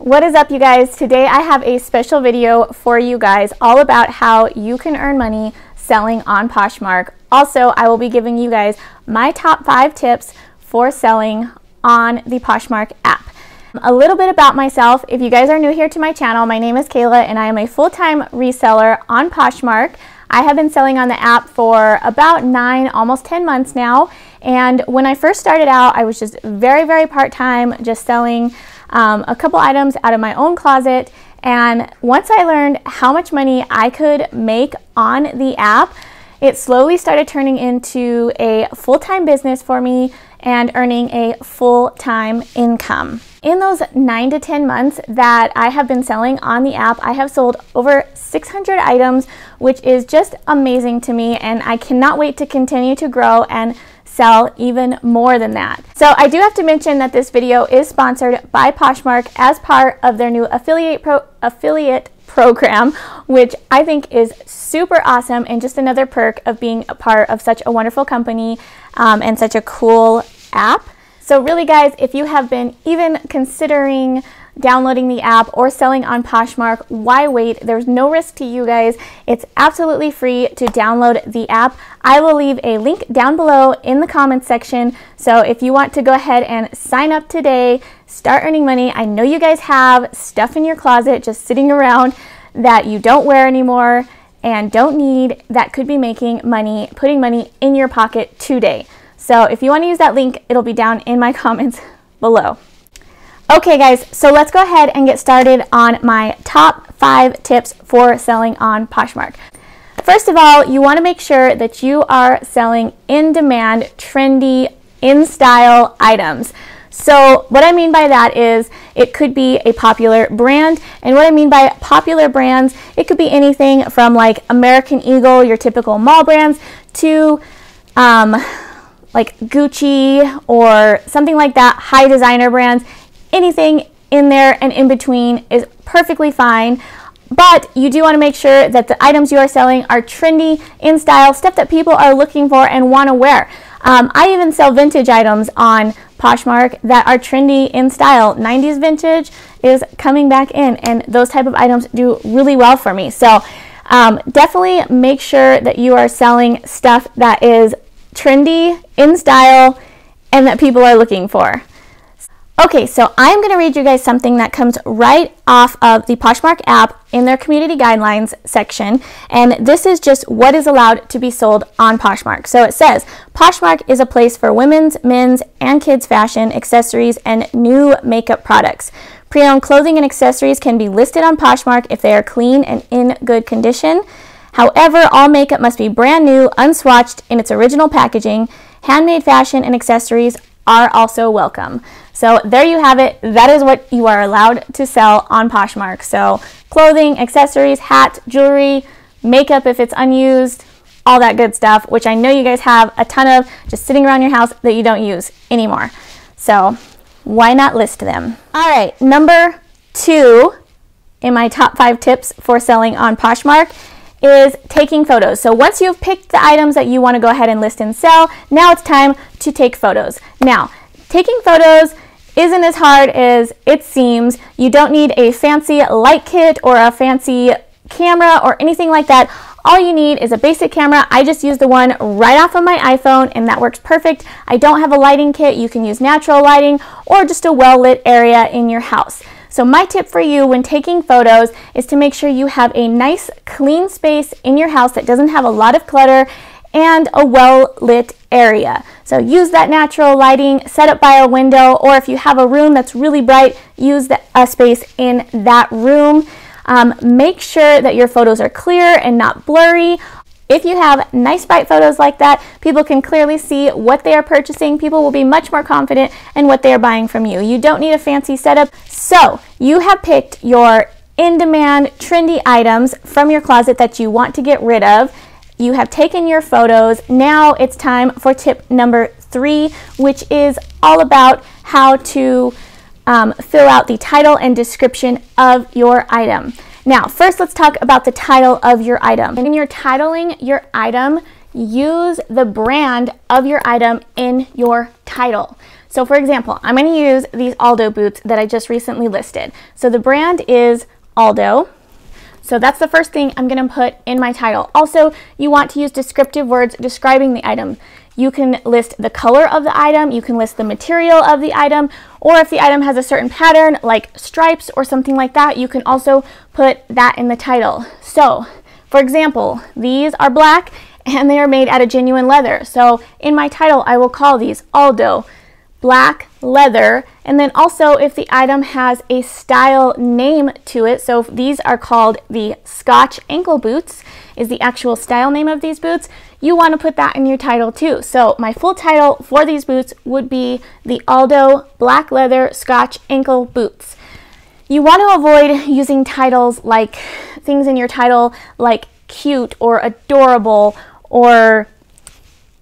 What is up, you guys? Today I have a special video for you guys all about how you can earn money selling on Poshmark. Also, I will be giving you guys my top 5 tips for selling on the Poshmark app. A little bit about myself. If you guys are new here to my channel, my name is Kayla and I am a full-time reseller on Poshmark. I have been selling on the app for about 9, almost 10 months now. And when I first started out, I was just very part-time, just selling a couple items out of my own closet. And once I learned how much money I could make on the app, it slowly started turning into a full-time business for me and earning a full-time income. In those 9 to 10 months that I have been selling on the app, I have sold over 600 items, which is just amazing to me, and I cannot wait to continue to grow and sell even more than that. So I do have to mention that this video is sponsored by Poshmark as part of their new affiliate program, which I think is super awesome and just another perk of being a part of such a wonderful company and such a cool app. So really, guys, if you have been even considering downloading the app or selling on Poshmark, why wait? There's no risk to you guys. It's absolutely free to download the app. I will leave a link down below in the comments section. So if you want to go ahead and sign up today, start earning money. I know you guys have stuff in your closet just sitting around that you don't wear anymore and don't need, that could be making money, putting money in your pocket today. So if you want to use that link, it'll be down in my comments below. Okay guys, so let's go ahead and get started on my top 5 tips for selling on Poshmark. First of all, you want to make sure that you are selling in-demand, trendy, in-style items. So what I mean by that is it could be a popular brand, and what I mean by popular brands, it could be anything from like American Eagle, your typical mall brands, to like Gucci or something like that, high designer brands. Anything in there and in between is perfectly fine, but you do want to make sure that the items you are selling are trendy, in style, stuff that people are looking for and want to wear. I even sell vintage items on Poshmark that are trendy, in style. 90s vintage is coming back in, and those type of items do really well for me. So definitely make sure that you are selling stuff that is trendy, in style, and that people are looking for. Okay, so I'm going to read you guys something that comes right off of the Poshmark app in their community guidelines section, and this is just what is allowed to be sold on Poshmark. So it says, Poshmark is a place for women's, men's, and kids' fashion, accessories, and new makeup products. Pre-owned clothing and accessories can be listed on Poshmark if they are clean and in good condition. However, all makeup must be brand new, unswatched in its original packaging. Handmade fashion and accessories are also welcome. So there you have it. That is what you are allowed to sell on Poshmark. So clothing, accessories, hats, jewelry, makeup if it's unused, all that good stuff, which I know you guys have a ton of just sitting around your house that you don't use anymore. So why not list them? All right, number 2 in my top 5 tips for selling on Poshmark is taking photos. So once you've picked the items that you want to go ahead and list and sell, now it's time to take photos. Now, taking photos isn't as hard as it seems. You don't need a fancy light kit or a fancy camera or anything like that. All you need is a basic camera. I just use the one right off of my iPhone, and that works perfect. I don't have a lighting kit. You can use natural lighting or just a well-lit area in your house. So my tip for you when taking photos is to make sure you have a nice clean space in your house that doesn't have a lot of clutter and a well-lit area. So use that natural lighting, set up by a window, or if you have a room that's really bright, use a space in that room. Make sure that your photos are clear and not blurry. If you have nice bright photos like that, people can clearly see what they are purchasing. People will be much more confident in what they are buying from you. You don't need a fancy setup. So you have picked your in-demand, trendy items from your closet that you want to get rid of. You have taken your photos. Now it's time for tip number 3, which is all about how to fill out the title and description of your item. Now, first let's talk about the title of your item. When you're titling your item, use the brand of your item in your title. So for example, I'm going to use these Aldo boots that I just recently listed. So the brand is Aldo. So that's the first thing I'm going to put in my title. Also, you want to use descriptive words describing the item. You can list the color of the item, you can list the material of the item, or if the item has a certain pattern like stripes or something like that, you can also put that in the title. So, for example, these are black and they are made out of genuine leather. So in my title, I will call these Aldo black leather. And then also if the item has a style name to it, so these are called the Scotch ankle boots is the actual style name of these boots, you want to put that in your title too. So my full title for these boots would be the Aldo black leather Scotch ankle boots. You want to avoid using titles like things in your title like cute or adorable or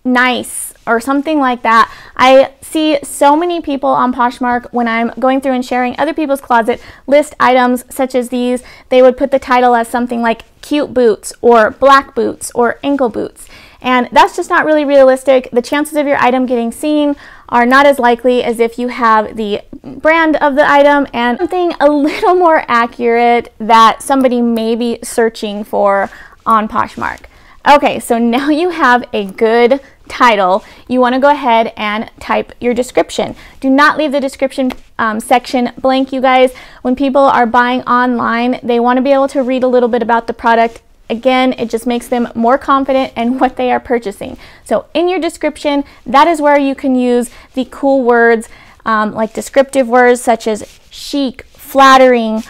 nice or something like that. I see so many people on Poshmark when I'm going through and sharing other people's closet list items such as these. They would put the title as something like cute boots or black boots or ankle boots. And that's just not really realistic. The chances of your item getting seen are not as likely as if you have the brand of the item and something a little more accurate that somebody may be searching for on Poshmark. Okay, so now you have a good title. You want to go ahead and type your description. Do not leave the description section blank, you guys. When people are buying online, they want to be able to read a little bit about the product. Again, it just makes them more confident in what they are purchasing. So in your description, that is where you can use the cool words like descriptive words such as chic, flattering,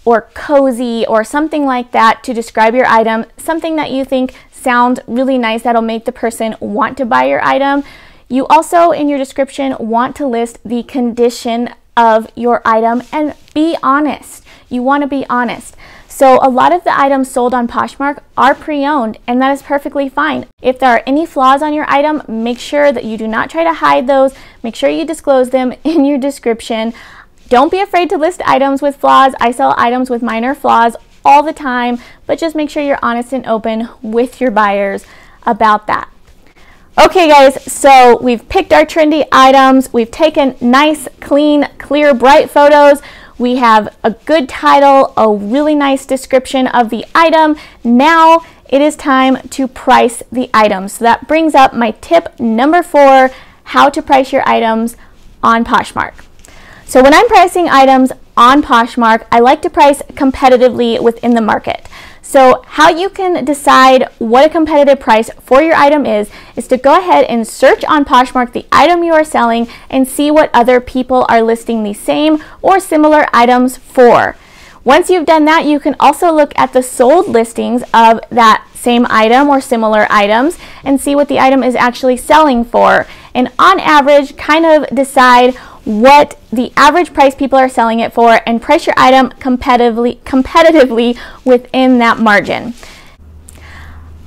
or cozy, or something like that to describe your item, something that you think sounds really nice that'll make the person want to buy your item. You also, in your description, want to list the condition of your item and be honest. You want to be honest. So a lot of the items sold on Poshmark are pre-owned, and that is perfectly fine. If there are any flaws on your item, make sure that you do not try to hide those. Make sure you disclose them in your description. Don't be afraid to list items with flaws. I sell items with minor flaws all the time, but just make sure you're honest and open with your buyers about that. Okay guys, so we've picked our trendy items. We've taken nice, clean, clear, bright photos. We have a good title, a really nice description of the item. Now it is time to price the items. So that brings up my tip number 4, how to price your items on Poshmark. So when I'm pricing items on Poshmark, I like to price competitively within the market. So how you can decide what a competitive price for your item is to go ahead and search on Poshmark the item you are selling and see what other people are listing the same or similar items for. Once you've done that, you can also look at the sold listings of that same item or similar items and see what the item is actually selling for. And on average, kind of decide what the average price people are selling it for and price your item competitively within that margin.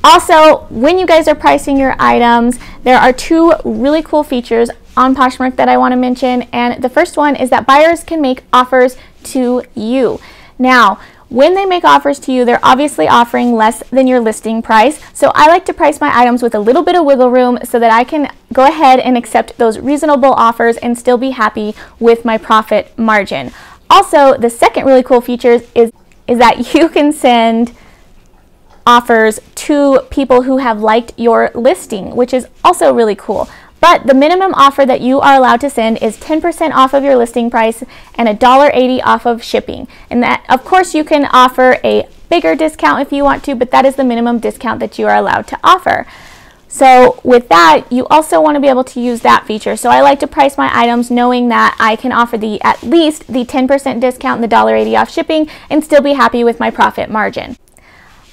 Also, when you guys are pricing your items, there are 2 really cool features on Poshmark that I want to mention, and the first one is that buyers can make offers to you. Now, when they make offers to you, they're obviously offering less than your listing price. So I like to price my items with a little bit of wiggle room so that I can go ahead and accept those reasonable offers and still be happy with my profit margin. Also, the second really cool feature is that you can send offers to people who have liked your listing, which is also really cool. But the minimum offer that you are allowed to send is 10% off of your listing price and $1.80 off of shipping. And that, of course, you can offer a bigger discount if you want to, but that is the minimum discount that you are allowed to offer. So with that, you also want to be able to use that feature. So I like to price my items knowing that I can offer at least the 10% discount and the $1.80 off shipping and still be happy with my profit margin.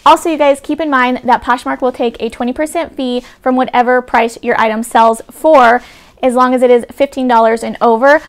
Also, you guys, keep in mind that Poshmark will take a 20% fee from whatever price your item sells for, as long as it is $15 and over.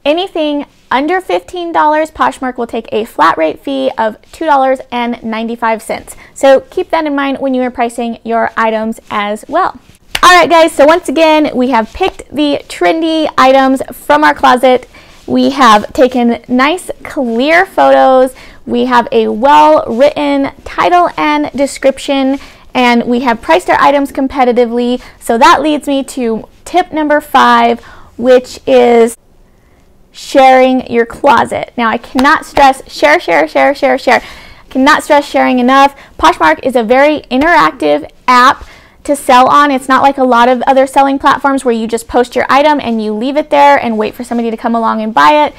Anything under $15, Poshmark will take a flat rate fee of $2.95. So keep that in mind when you are pricing your items as well. Alright guys, so once again, we have picked the trendy items from our closet. We have taken nice, clear photos. We have a well-written title and description, and we have priced our items competitively. So that leads me to tip number 5. which is sharing your closet. Now, I cannot stress share. Cannot stress sharing enough. Poshmark is a very interactive app to sell on. It's not like a lot of other selling platforms where you just post your item and you leave it there and wait for somebody to come along and buy it.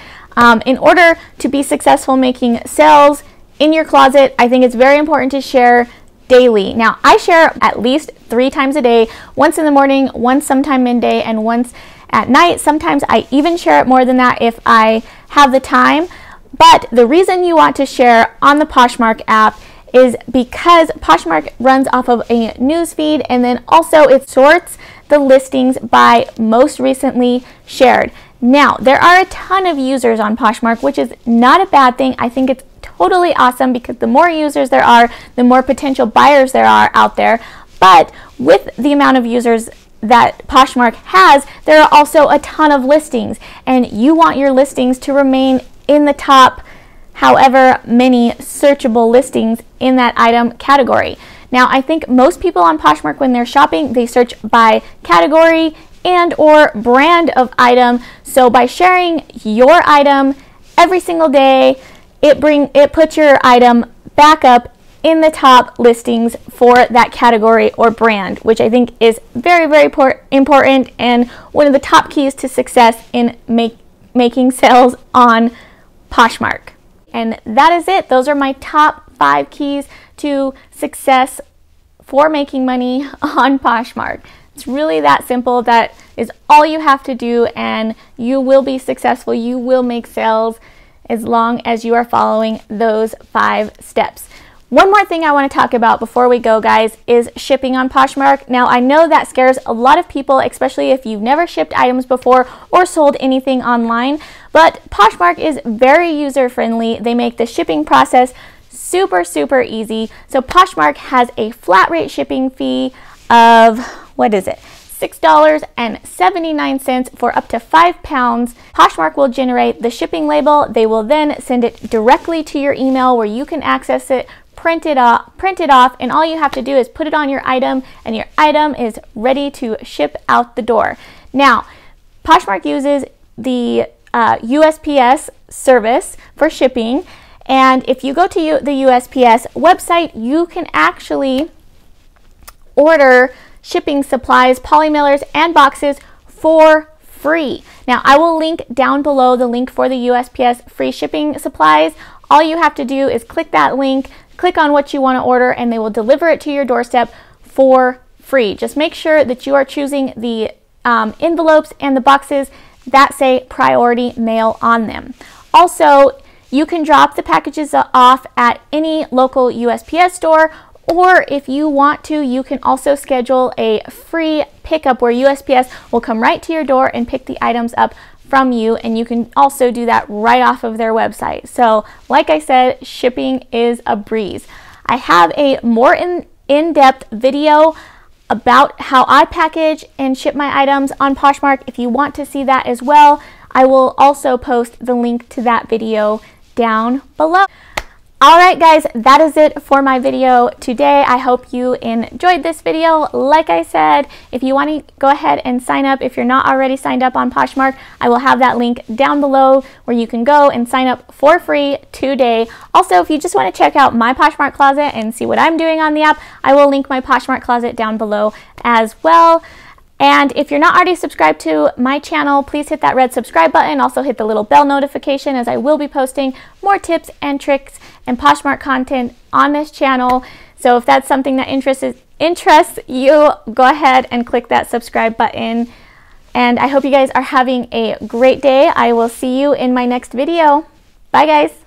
In order to be successful making sales in your closet, I think it's very important to share daily. Now, I share at least 3 times a day, once in the morning, once sometime midday, and once at night. Sometimes I even share it more than that if I have the time. But the reason you want to share on the Poshmark app is because Poshmark runs off of a news feed, and then also it sorts the listings by most recently shared. Now, there are a ton of users on Poshmark, which is not a bad thing. I think it's totally awesome because the more users there are, the more potential buyers there are out there. But with the amount of users that Poshmark has, there are also a ton of listings, and you want your listings to remain in the top however many searchable listings in that item category. Now, I think most people on Poshmark, when they're shopping, they search by category and or brand of item. So by sharing your item every single day, it puts your item back up in the top listings for that category or brand, which I think is very, very important and one of the top keys to success in making sales on Poshmark. And that is it. Those are my top 5 keys to success for making money on Poshmark. It's really that simple. That is all you have to do, and you will be successful. You will make sales as long as you are following those 5 steps. One more thing I want to talk about before we go, guys, is shipping on Poshmark. Now, I know that scares a lot of people, especially if you've never shipped items before or sold anything online, but Poshmark is very user-friendly. They make the shipping process super, super easy. So Poshmark has a flat rate shipping fee of, what is it? $6.79 for up to 5 pounds. Poshmark will generate the shipping label. They will then send it directly to your email where you can access it, print it off, and all you have to do is put it on your item, and your item is ready to ship out the door. Now, Poshmark uses the USPS service for shipping, and if you go to the USPS website, you can actually order shipping supplies, polymailers, and boxes for free. Now, I will link down below the link for the USPS free shipping supplies. All you have to do is click that link, click on what you want to order, and they will deliver it to your doorstep for free. Just make sure that you are choosing the envelopes and the boxes that say priority mail on them. Also, you can drop the packages off at any local USPS store, or if you want to, you can also schedule a free pickup where USPS will come right to your door and pick the items up from you, and you can also do that right off of their website. So like I said, shipping is a breeze. I have a more in-depth video about how I package and ship my items on Poshmark. If you want to see that as well, I will also post the link to that video down below. Alright guys, that is it for my video today. I hope you enjoyed this video. Like I said, if you want to go ahead and sign up, if you're not already signed up on Poshmark, I will have that link down below where you can go and sign up for free today. Also, if you just want to check out my Poshmark closet and see what I'm doing on the app, I will link my Poshmark closet down below as well. And if you're not already subscribed to my channel, please hit that red subscribe button. Also hit the little bell notification, as I will be posting more tips and tricks and Poshmark content on this channel. So if that's something that interests you, go ahead and click that subscribe button. And I hope you guys are having a great day. I will see you in my next video. Bye guys.